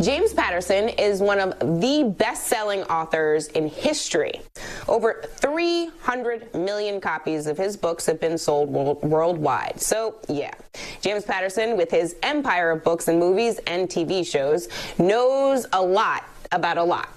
James Patterson is one of the best-selling authors in history. Over 300 million copies of his books have been sold worldwide. So, yeah, James Patterson, with his empire of books and movies and TV shows, knows a lot about a lot.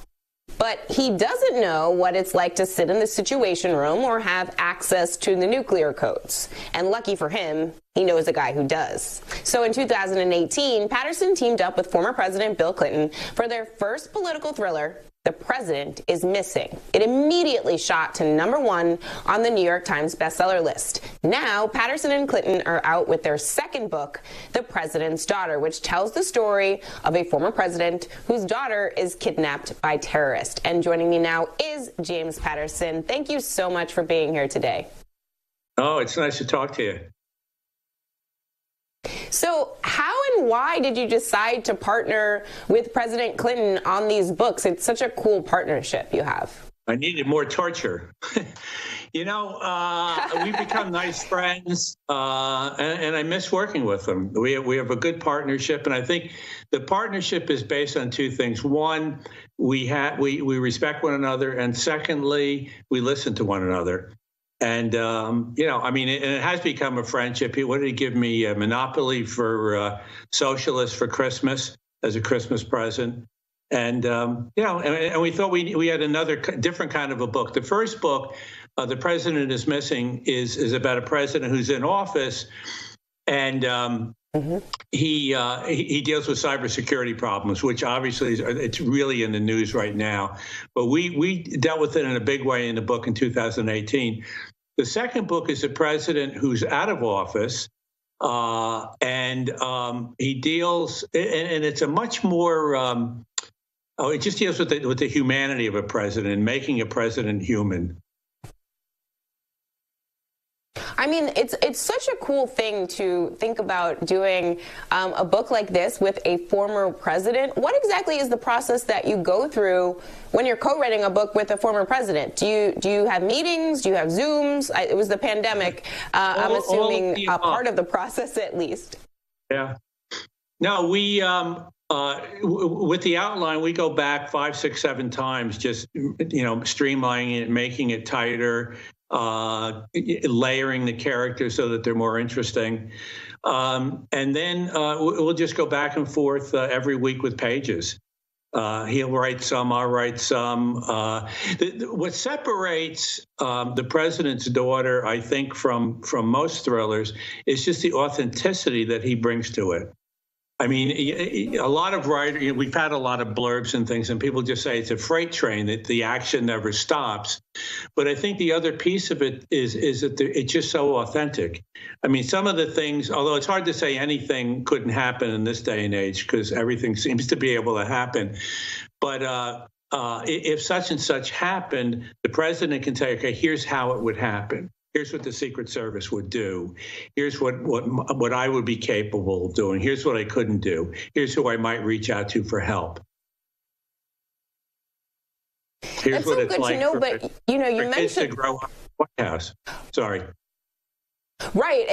But he doesn't know what it's like to sit in the Situation Room or have access to the nuclear codes. And lucky for him, he knows a guy who does. So in 2018, Patterson teamed up with former President Bill Clinton for their first political thriller, The President is Missing. It immediately shot to #1 on the New York Times bestseller list. Now, Patterson and Clinton are out with their second book, The President's Daughter, which tells the story of a former president whose daughter is kidnapped by terrorists. And joining me now is James Patterson. Thank you so much for being here today. Oh, it's nice to talk to you. So how and why did you decide to partner with President Clinton on these books? It's such a cool partnership you have. I needed more torture. We've become nice friends, and I miss working with them. We have a good partnership, and I think the partnership is based on two things. One, we respect one another, and secondly, we listen to one another. And, it has become a friendship. He wanted to give me a Monopoly for Socialists for Christmas as a Christmas present. And, and we thought we had another different kind of a book. The first book, The President is Missing, is about a president who's in office. And he deals with cybersecurity problems, which obviously it's really in the news right now. But we dealt with it in a big way in the book in 2018. The second book is a president who's out of office, and he deals, and it's a much more. It just deals with the humanity of a president and making a president human. I mean, it's such a cool thing to think about doing a book like this with a former president. What exactly is the process that you go through when you're co-writing a book with a former president? Do you have meetings? Do you have Zooms? It was the pandemic. I'm assuming a part of the process at least. Yeah. No, we with the outline, we go back 5, 6, 7 times, just streamlining it, making it tighter. Layering the characters so that they're more interesting. And then we'll just go back and forth every week with pages. He'll write some, I'll write some. What separates The President's Daughter, I think, from most thrillers is just the authenticity that he brings to it. I mean, a lot of writers, we've had a lot of blurbs and things, and people just say it's a freight train, that the action never stops. But I think the other piece of it is that it's just so authentic. I mean, some of the things, although it's hard to say anything couldn't happen in this day and age because everything seems to be able to happen. But if such and such happened, the president can say, okay, here's how it would happen. Here's what the Secret Service would do. Here's what I would be capable of doing. Here's what I couldn't do. Here's who I might reach out to for help. Here's That's so good to know, but you mentioned kids to grow up in the White House. Sorry. Right,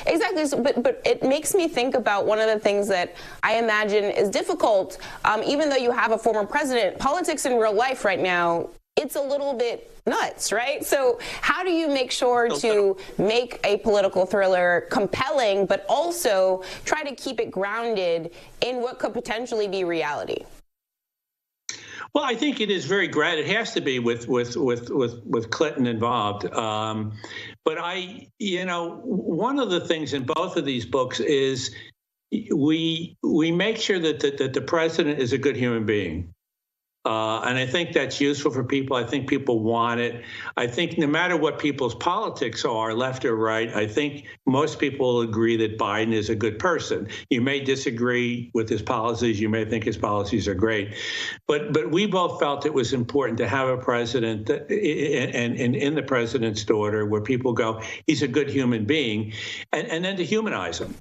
exactly. So, but it makes me think about one of the things that I imagine is difficult, even though you have a former president. Politics in real life right now, it's a little bit nuts, right? So how do you make sure to make a political thriller compelling, but also try to keep it grounded in what could potentially be reality? Well, I think it is very it has to be with Clinton involved. But one of the things in both of these books is we make sure that the president is a good human being. And I think that's useful for people. I think people want it. I think no matter what people's politics are, left or right, I think most people will agree that Biden is a good person. You may disagree with his policies. You may think his policies are great. But we both felt it was important to have a president and in The President's Daughter where people go, he's a good human being, and then to humanize him.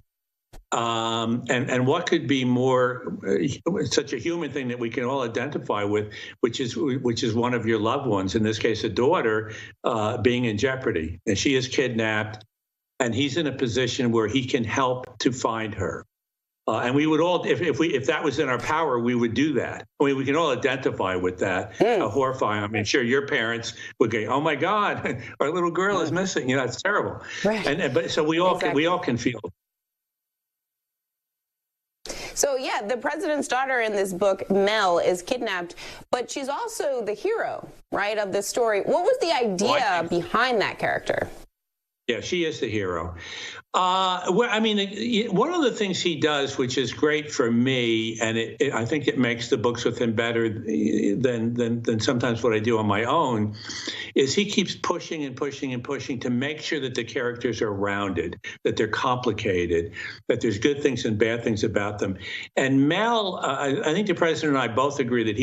And what could be more such a human thing that we can all identify with, which is one of your loved ones, in this case, a daughter, being in jeopardy, and she is kidnapped, and he's in a position where he can help to find her. And we would all, if that was in our power, we would do that. I mean, we can all identify with that. Horrifying. I mean, sure, your parents would go, "Oh my God, our little girl is missing." You know, it's terrible. Right. But so we all can feel. So yeah, the president's daughter in this book, Mel, is kidnapped, but she's also the hero, right, of this story. What was the idea behind that character? Yeah, she is the hero. Well, I mean, one of the things he does, which is great for me, and I think it makes the books with him better than sometimes what I do on my own, is he keeps pushing and pushing and pushing to make sure that the characters are rounded, that they're complicated, that there's good things and bad things about them. And Mel, I think the president and I both agree that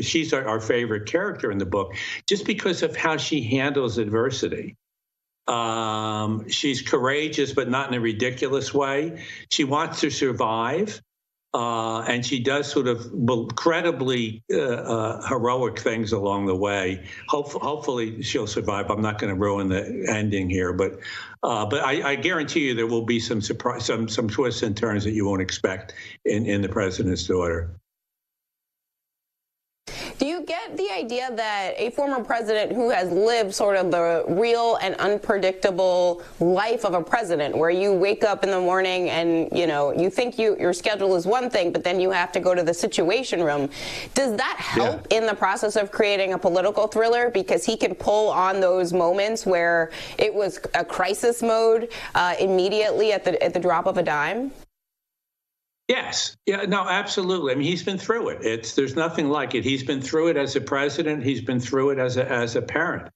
she's our favorite character in the book, just because of how she handles adversity. She's courageous, but not in a ridiculous way. She wants to survive, and she does sort of incredibly heroic things along the way. Hopefully, she'll survive. I'm not going to ruin the ending here, but I guarantee you there will be some surprise, some twists and turns that you won't expect in the president's daughter. Do you get the idea that a former president who has lived sort of the real and unpredictable life of a president, where you wake up in the morning and, you know, you think your schedule is one thing, but then you have to go to the Situation Room, does that help in the process of creating a political thriller? Because he can pull on those moments where it was a crisis mode immediately at the drop of a dime? Yes. Yeah, no, absolutely. I mean, he's been through it. There's nothing like it. He's been through it as a president. He's been through it as a parent.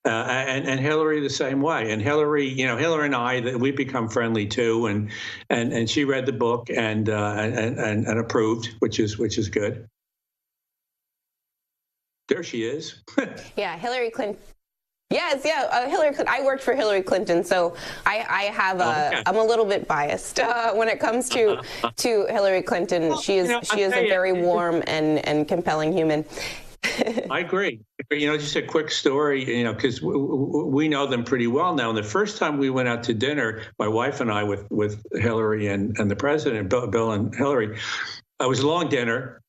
And Hillary the same way. And Hillary, you know, Hillary and I, we've become friendly too. And she read the book and approved, which is good. There she is. Yeah, Hillary Clinton. Yes, yeah, Hillary Clinton. I worked for Hillary Clinton, so I have I'm a little bit biased when it comes to Hillary Clinton. Well, she is a very warm and compelling human. I agree. You know, just a quick story, you know, because we know them pretty well now. And the first time we went out to dinner, my wife and I with Hillary and the president, Bill and Hillary, it was a long dinner.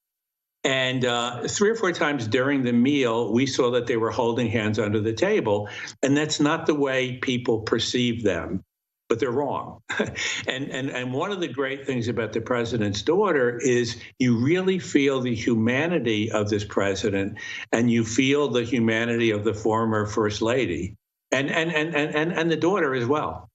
And 3 or 4 times during the meal, we saw that they were holding hands under the table. And that's not the way people perceive them, but they're wrong. And one of the great things about the president's daughter is you really feel the humanity of this president, and you feel the humanity of the former first lady and the daughter as well.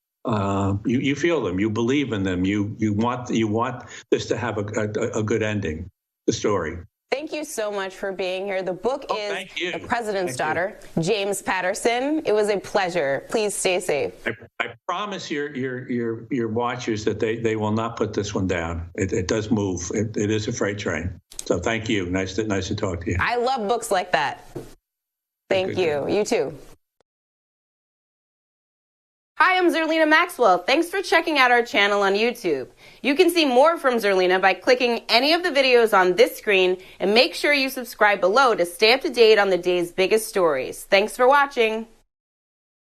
You feel them, you believe in them, you want this to have a good ending, the story. Thank you so much for being here. The book is The President's Daughter, James Patterson. It was a pleasure. Please stay safe. I promise your watchers that they will not put this one down. It does move. It is a freight train. So thank you. Nice to talk to you. I love books like that. Thank you. You too. Hi, I'm Zerlina Maxwell. Thanks for checking out our channel on YouTube. You can see more from Zerlina by clicking any of the videos on this screen, and make sure you subscribe below to stay up to date on the day's biggest stories. Thanks for watching.